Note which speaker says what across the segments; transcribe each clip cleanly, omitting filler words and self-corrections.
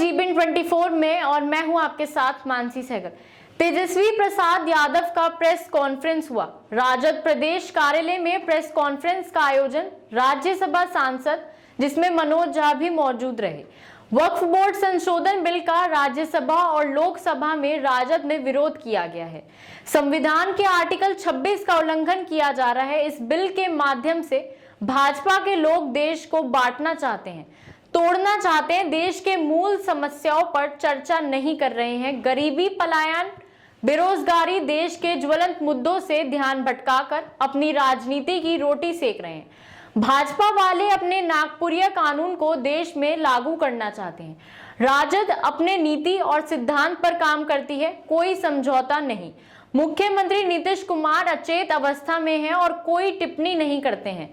Speaker 1: जीबीन 24 में और मैं हूं आपके साथ मानसी सहगल। तेजस्वी प्रसाद यादव का प्रेस कॉन्फ्रेंस हुआ। राजद प्रदेश कार्यालय में प्रेस कॉन्फ्रेंस का आयोजन, राज्यसभा सांसद जिसमें मनोज झा भी मौजूद रहे। वक्फ बोर्ड संशोधन बिल का राज्यसभा और लोकसभा में राजद में विरोध किया गया है। संविधान के आर्टिकल 26 का उल्लंघन किया जा रहा है। इस बिल के माध्यम से भाजपा के लोग देश को बांटना चाहते हैं, तोड़ना चाहते हैं, देश के मूल समस्याओं पर चर्चा नहीं कर रहे हैं। गरीबी, पलायन, बेरोजगारी, देश के ज्वलंत मुद्दों से ध्यान भटकाकर अपनी राजनीति की रोटी सेक रहे हैं। भाजपा वाले अपने नागपुरिया कानून को देश में लागू करना चाहते हैं। राजद अपने नीति और सिद्धांत पर काम करती है, कोई समझौता नहीं। मुख्यमंत्री नीतीश कुमार अचेत अवस्था में हैं और कोई टिप्पणी नहीं करते हैं।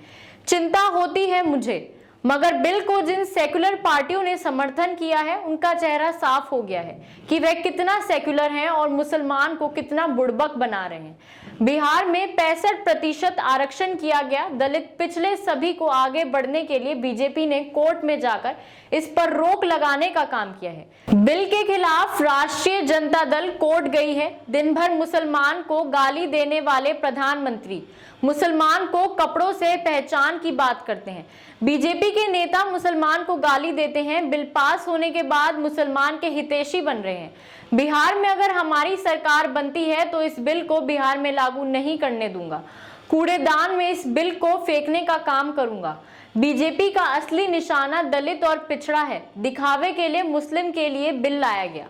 Speaker 1: चिंता होती है मुझे, मगर बिल को जिन सेक्युलर पार्टियों ने समर्थन किया है उनका चेहरा साफ हो गया है कि वे कितना सेक्युलर हैं और मुसलमान को कितना बुड़बक बना रहे हैं। बिहार में 65% आरक्षण किया गया। दलित पिछले सभी को आगे बढ़ने के लिए बीजेपी ने कोर्ट में जाकर इस पर रोक लगाने का काम किया है। बिल के खिलाफ राष्ट्रीय जनता दल कोर्ट गई है। दिन भर मुसलमान को गाली देने वाले प्रधानमंत्री मुसलमान को कपड़ों से पहचान की बात करते हैं। बीजेपी के नेता मुसलमान को गाली देते हैं। बिल पास होने के बाद मुसलमान के हितैषी बन रहे हैं। बिहार में अगर हमारी सरकार बनती है तो इस बिल को बिहार में लागू नहीं करने दूंगा। कूड़ेदान में इस बिल को फेंकने का काम करूंगा। बीजेपी का असली निशाना दलित और पिछड़ा है। दिखावे के लिए मुस्लिम के लिए बिल लाया गया।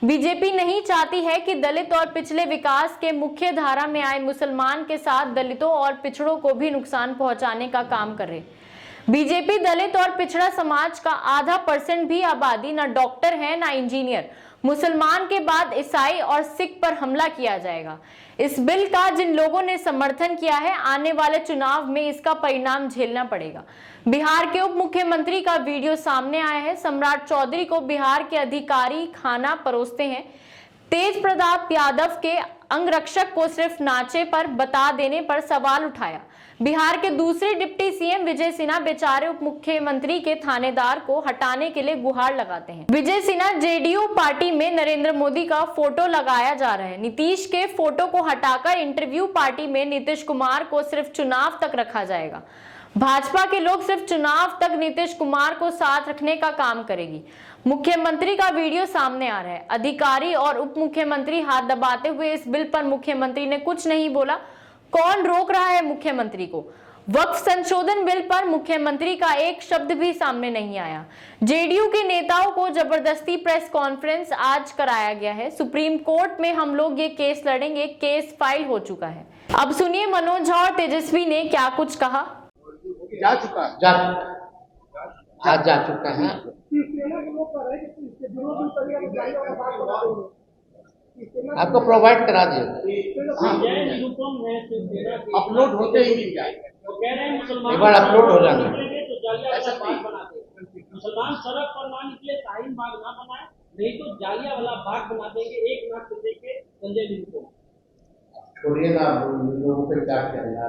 Speaker 1: बीजेपी नहीं चाहती है कि दलित और पिछले विकास के मुख्य धारा में आए मुसलमान के साथ दलितों और पिछड़ों को भी नुकसान पहुंचाने का काम करे। बीजेपी दलित और पिछड़ा समाज का आधा % भी आबादी ना डॉक्टर है ना इंजीनियर। मुसलमान के बाद ईसाई और सिख पर हमला किया जाएगा। इस बिल का जिन लोगों ने समर्थन किया है, आने वाले चुनाव में इसका परिणाम झेलना पड़ेगा। बिहार के उप मुख्यमंत्री का वीडियो सामने आया है। सम्राट चौधरी को बिहार के अधिकारी खाना परोसते हैं। तेज प्रताप यादव के अंगरक्षक को सिर्फ नाचे पर बता देने पर सवाल उठाया। बिहार के दूसरे डिप्टी सीएम विजय सिन्हा बेचारे उप मुख्यमंत्री के थानेदार को हटाने के लिए गुहार लगाते हैं। विजय सिन्हा जेडीयू पार्टी में नरेंद्र मोदी का फोटो लगाया जा रहा है। नीतीश के फोटो को हटाकर इंटरव्यू पार्टी में नीतीश कुमार को सिर्फ चुनाव तक रखा जाएगा। भाजपा के लोग सिर्फ चुनाव तक नीतीश कुमार को साथ रखने का काम करेगी। मुख्यमंत्री का वीडियो सामने आ रहा है। अधिकारी और उप मुख्यमंत्री हाथ दबाते हुए इस बिल पर मुख्यमंत्री ने कुछ नहीं बोला। कौन रोक रहा है मुख्यमंत्री को? वक्फ संशोधन बिल पर मुख्यमंत्री का एक शब्द भी सामने नहीं आया। जेडीयू के नेताओं को जबरदस्ती प्रेस कॉन्फ्रेंस आज कराया गया है। सुप्रीम कोर्ट में हम लोग ये केस लड़ेंगे, केस फाइल हो चुका है। अब सुनिए मनोज झा और तेजस्वी ने क्या कुछ कहा।
Speaker 2: जा चुका है। आपको प्रोवाइड करा दिया, अपलोड होते ही मिल जाएगा। एक बार अपलोड हो जाना।
Speaker 3: मुसलमान सड़क पर ना निकले, शाहीन बाग ना बनाए, नहीं तो जालिया वाला बाग बना देंगे। 1 लाख से लेके संजय दिन को
Speaker 2: छोड़िए ना, लोगों पे क्या कहना।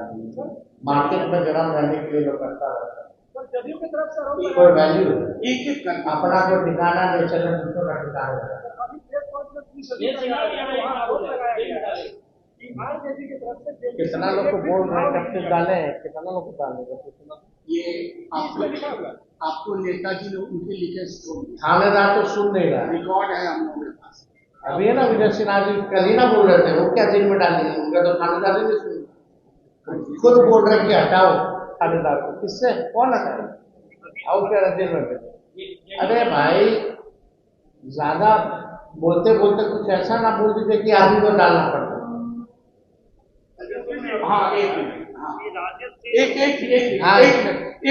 Speaker 2: मार्केट में गरम रहने के लिए लोग करता रहता है। कोई वैल्यू अपना कोई ठिकाना नहीं, चले दूसरों का ठिकाना। कितना लोग को बोल रहे हैं, डाले, कितना लोग को डाले। ये आपको नेताजी लोग उनके लिखे थानेदार तो सुन नहीं रहा, रिकॉर्ड है हम लोगों के पास। अभी है ना विजय सिन्हा जी कल ही ना बोल रहे थे, वो क्या जेल में डालेंगे? उनका तो थानेदार ही नहीं सुन, खुद बोल रहे कि हटाओ थानेदार को। किससे? कौन हटाए? आओ क्या जेल में? अरे भाई, ज्यादा बोलते बोलते कुछ ऐसा ना बोल दीजिए कि आदमी को डालना पड़ता। हाँ, एक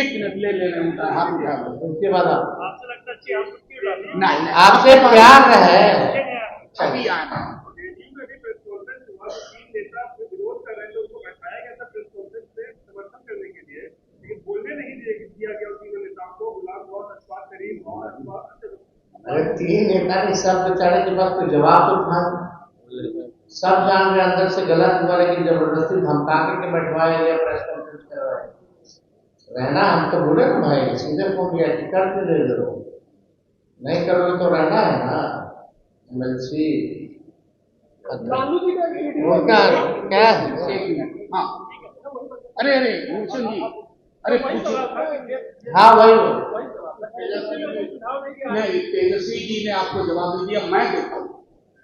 Speaker 2: मिनट ले ले रहे हैं। उसके बाद आपसे लगता है नहीं, आपसे प्यार है। अभी आना विरोध कर रहे हैं, उसको बैठाया गया था प्रेस कॉन्फ्रेंस से समर्थन करने के लिए, लेकिन बोलने नहीं दिया गया उसी नेताओं को। गुलाम बहुत अशफाक करीम और अरे 3 नेता ने सब बेचारे के पास कोई जवाब तो था। सब जान रहे अंदर से गलत हुआ, लेकिन जबरदस्ती धमका के बैठवाए या प्रेस कॉन्फ्रेंस करवाए। रहना हम तो बोले ना भाई, सीधे फोन किया कि करके दे दो, नहीं करोगे तो रहना है ना एमएलसी।
Speaker 3: लालू जी का वीडियो
Speaker 2: उनका क्या है?
Speaker 4: हाँ, अरे अरे भूषण जी, अरे पूछो।
Speaker 2: हाँ वही
Speaker 4: नहीं, तेजस्वी जी ने आपको जवाब दे दिया, मैं देता हूँ।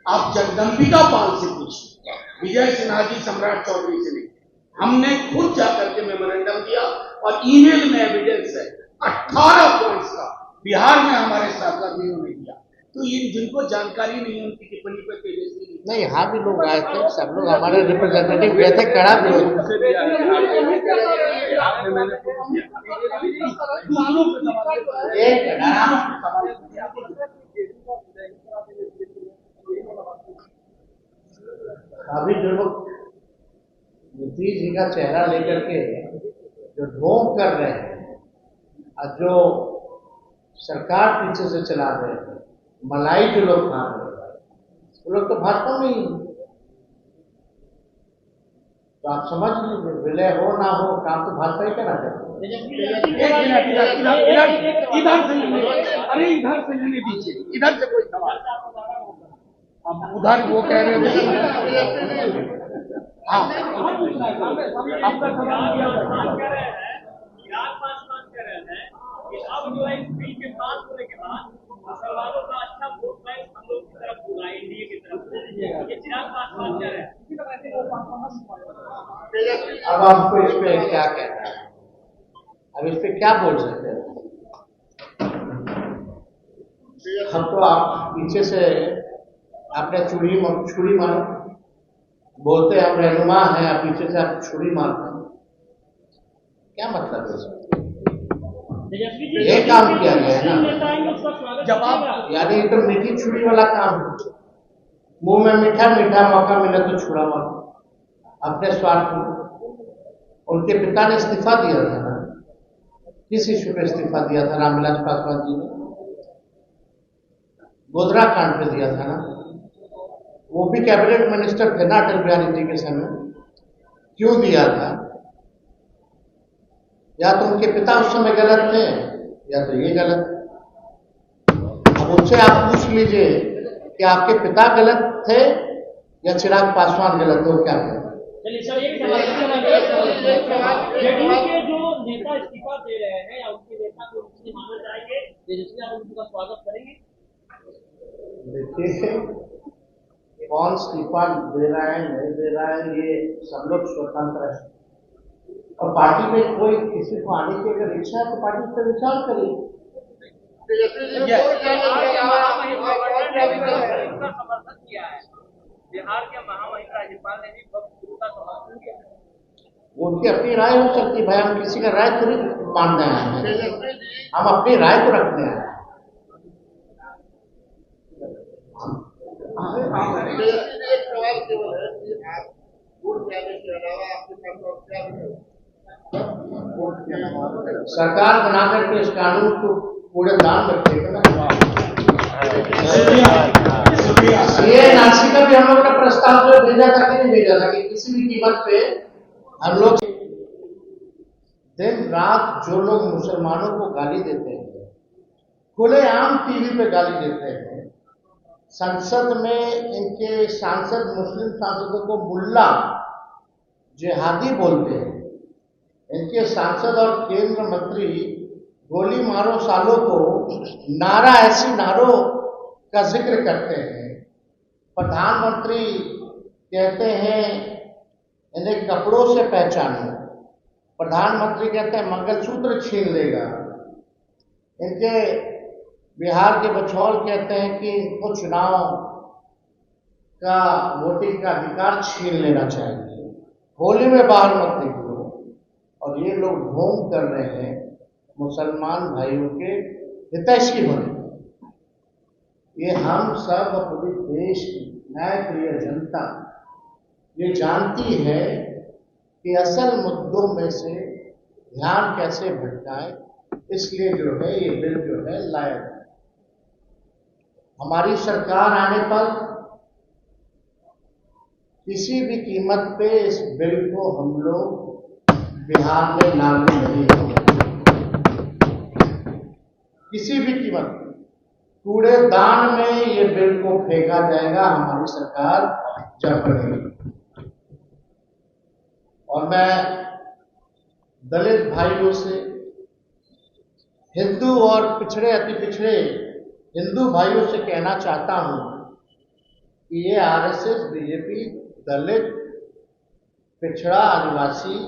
Speaker 4: आप जगदम्बिका पाल से पूछिए, विजय सिन्हा जी सम्राट चौधरी से नहीं। हमने खुद जाकर के मेमोरेंडम दिया और ईमेल में एविडेंस है 18 पॉइंट्स का, बिहार में हमारे सांसदियों ने दिया। तो ये जिनको जानकारी नहीं है उनकी टिप्पणी पर तेजस्वी
Speaker 2: नहीं, यहाँ भी लोग आए थे, सब लोग हमारे रिप्रेजेंटेटिव गए थे, कड़ा विरोध।
Speaker 4: आपने मैंने
Speaker 2: अभी जो लोग नीतीश जी का चेहरा लेकर के जो ढोंग कर रहे हैं और जो सरकार पीछे से चला रहे हैं, मलाई जो लोग खा रहे हैं, वो लोग तो भाजपा में ही। तो आप समझ लीजिए, विलय हो ना हो, काम तो भाजपा ही करना चाहिए।
Speaker 4: एक मिनट, इधर से लेने, अरे इधर से लेने दीजिए, इधर से कोई सवाल। अब उधर वो कह रहे थे, हाँ आपका सवाल किया
Speaker 3: अब जो है इस बिल के पास होने के बाद मुसलमानों का अच्छा वोट बैंक हम लोग की तरफ होगा, एनडीए की तरफ। ये चिराग पासवान कह रहे हैं।
Speaker 2: अब आपको इस पे क्या कहना है? अब इस पे क्या बोल सकते हैं? हम तो आप पीछे से आपने छुरी मारो, बोलते हम रहनुमा हैं, आप पीछे से आप छुरी मारते हैं, क्या मतलब है इसमें? ये काम किया गया है ना,
Speaker 4: जवाब,
Speaker 2: यानी ये तो मीठी छुरी वाला काम है। मुंह में मीठा मीठा, मौका मिला तो छुरा मारो अपने स्वार्थ में। उनके पिता ने इस्तीफा दिया था ना, किस इश्यू पे इस्तीफा दिया था? रामविलास पासवान जी ने गोधरा कांड पे दिया था ना, वो भी कैबिनेट मिनिस्टर थे ना अटल बिहारी जी के समय। क्यों दिया था? या तो उनके पिता उस समय गलत थे, या तो ये गलत। अब उनसे आप पूछ लीजिए कि आपके पिता गलत थे या चिराग पासवान गलत थे, वो क्या कहते हैं?
Speaker 3: चलिए सर, एक सवाल के जो नेता इस्तीफा दे रहे हैं या उनके नेता को उनसे मानना चाहेंगे, तेजस्वी आप उनका स्वागत करेंगे?
Speaker 2: देखिए, कौन इस्तीफा दे रहा है नहीं दे रहा है, ये सब लोग स्वतंत्र है। और पार्टी में कोई किसी को आने की अगर इच्छा है तो पार्टी पर विचार करिए।
Speaker 3: समर्थन किया है बिहार के महामहिम राज्यपाल ने भी गुरु का समर्थन किया है।
Speaker 2: उनकी अपनी राय हो सकती है भाई, हम किसी का राय थोड़ी मानने आए हैं, हम अपनी राय को रखते हैं।
Speaker 4: एक सवाल केवल है कि आप वोट जाने के अलावा आपके पास और क्या भी
Speaker 2: सरकार बनाकर के इस कानून को पूरे दान रखेगा ना। सीएनआरसी का भी हम लोगों ने प्रस्ताव जो भेजा था कि नहीं भेजा था कि किसी भी कीमत पे हम लोग दिन रात जो लोग मुसलमानों को गाली देते हैं, खुलेआम टीवी पे गाली देते हैं, संसद में इनके सांसद मुस्लिम सांसदों को मुल्ला जिहादी बोलते हैं, इनके सांसद और केंद्र मंत्री गोली मारो सालों को नारा ऐसी नारों का जिक्र करते हैं, प्रधानमंत्री कहते हैं इन्हें कपड़ों से पहचानो, प्रधानमंत्री कहते हैं मंगलसूत्र छीन लेगा, इनके बिहार के बछौल कहते हैं कि इनको चुनाव का वोटिंग का अधिकार छीन लेना चाहिए, होली में बाहर मत निकलो। और ये लोग ढोंग कर रहे हैं मुसलमान भाइयों के हितैषी होने। ये हम सब अपने देश की न्यायप्रिय जनता ये जानती है कि असल मुद्दों में से ध्यान कैसे भटकाए, इसलिए जो है ये बिल जो है लाया जाए। हमारी सरकार आने पर किसी भी कीमत पे इस बिल को हम लोग बिहार में लागू नहीं होंगे, किसी भी कीमत पे। कूड़ेदान में ये बिल को फेंका जाएगा हमारी सरकार जब बनेगी। और मैं दलित भाइयों से, हिंदू और पिछड़े अति पिछड़े हिंदू भाइयों से कहना चाहता हूं कि ये आरएसएस, बीजेपी, दलित, पिछड़ा, आदिवासी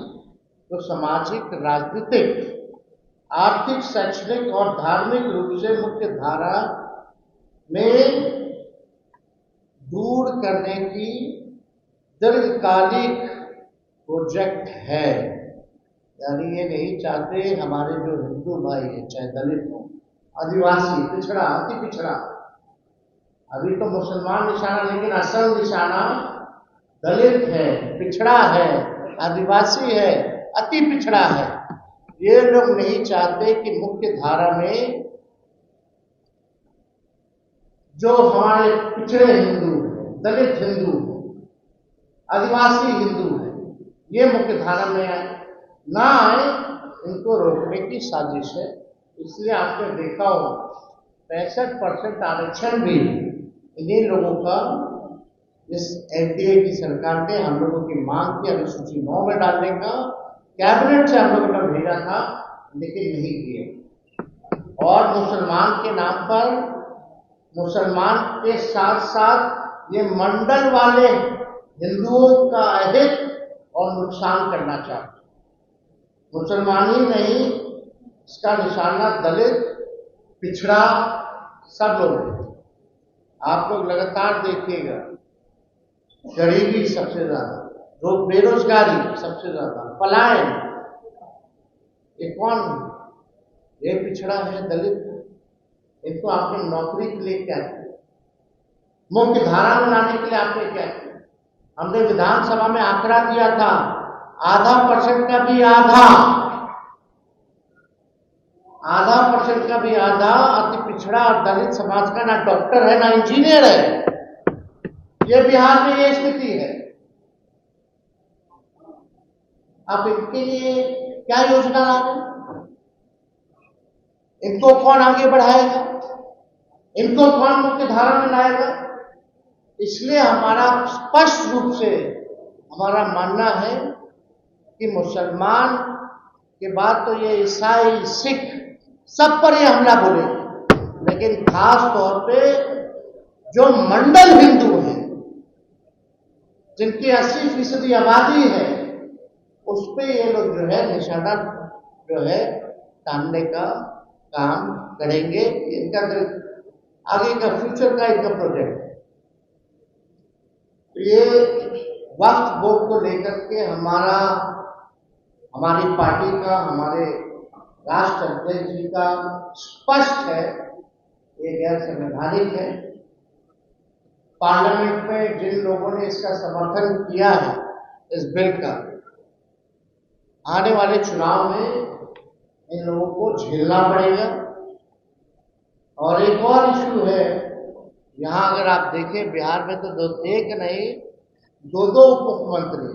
Speaker 2: तो सामाजिक, राजनीतिक, आर्थिक, शैक्षणिक और धार्मिक रूप से मुख्य धारा में दूर करने की दीर्घकालिक प्रोजेक्ट है। यानी ये नहीं चाहते हमारे जो हिंदू भाई हैं, चाहे दलित हो, आदिवासी, पिछड़ा, अति पिछड़ा, अभी तो मुसलमान निशाना, लेकिन असल निशाना दलित है, पिछड़ा है, आदिवासी है, अति पिछड़ा है। ये लोग नहीं चाहते कि मुख्य धारा में जो हमारे पिछड़े हिंदू हैं, दलित हिंदू हैं, आदिवासी हिंदू हैं, ये मुख्य धारा में ना आए, इनको रोकने की साजिश है। इसलिए आपने देखा हो 65% आरक्षण भी इन्हीं लोगों का, इस एनडीए की सरकार ने हम लोगों की मांग की अनुसूची 9 में डालने का, कैबिनेट से हम लोगों ने भेजा था, लेकिन नहीं किए। और मुसलमान के नाम पर, मुसलमान के साथ साथ ये मंडल वाले हिंदुओं का अहित और नुकसान करना चाहते। मुसलमान ही नहीं, इसका निशाना दलित, पिछड़ा, सब लोग हैं। आप लोग लगातार देखिएगा, गरीबी सबसे ज्यादा, लोग बेरोजगारी सबसे ज्यादा, पलायन, ये कौन है? ये पिछड़ा है, दलित है। इनको आपने नौकरी के लिए क्या किया? मुख्य धारा में लाने के लिए आपने क्या किया? हमने विधानसभा में आंकड़ा दिया था, 0.5% का भी आधा अति पिछड़ा और दलित समाज का ना डॉक्टर है, ना इंजीनियर है। ये बिहार में ये स्थिति है। आप इनके लिए क्या योजना ला रहे हैं? इनको कौन आगे बढ़ाएगा? इनको कौन मुख्य धारा में लाएगा? इसलिए हमारा स्पष्ट रूप से हमारा मानना है कि मुसलमान के बाद तो ये ईसाई, सिख, सब पर ये हमला बोलेंगे, लेकिन खास तौर पे जो मंडल हिंदू हैं, जिनकी 80% आबादी है, उस पे ये लोग जो है निशाना जो है टालने का काम करेंगे। इनका आगे का फ्यूचर का इनका प्रोजेक्ट है। तो ये वक्फ बोर्ड को लेकर के हमारी पार्टी का, हमारे राष्ट्र अध्यक्ष जी का स्पष्ट है, ये गैर संवैधानिक है। पार्लियामेंट में जिन लोगों ने इसका समर्थन किया है, इस बिल का, आने वाले चुनाव में इन लोगों को झेलना पड़ेगा। और एक और इशू है, यहां अगर आप देखें बिहार में तो एक नहीं, दो उप मुख्यमंत्री।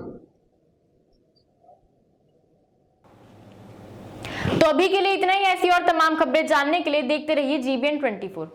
Speaker 1: तो अभी के लिए इतना ही। ऐसी और तमाम खबरें जानने के लिए देखते रहिए GBN 24।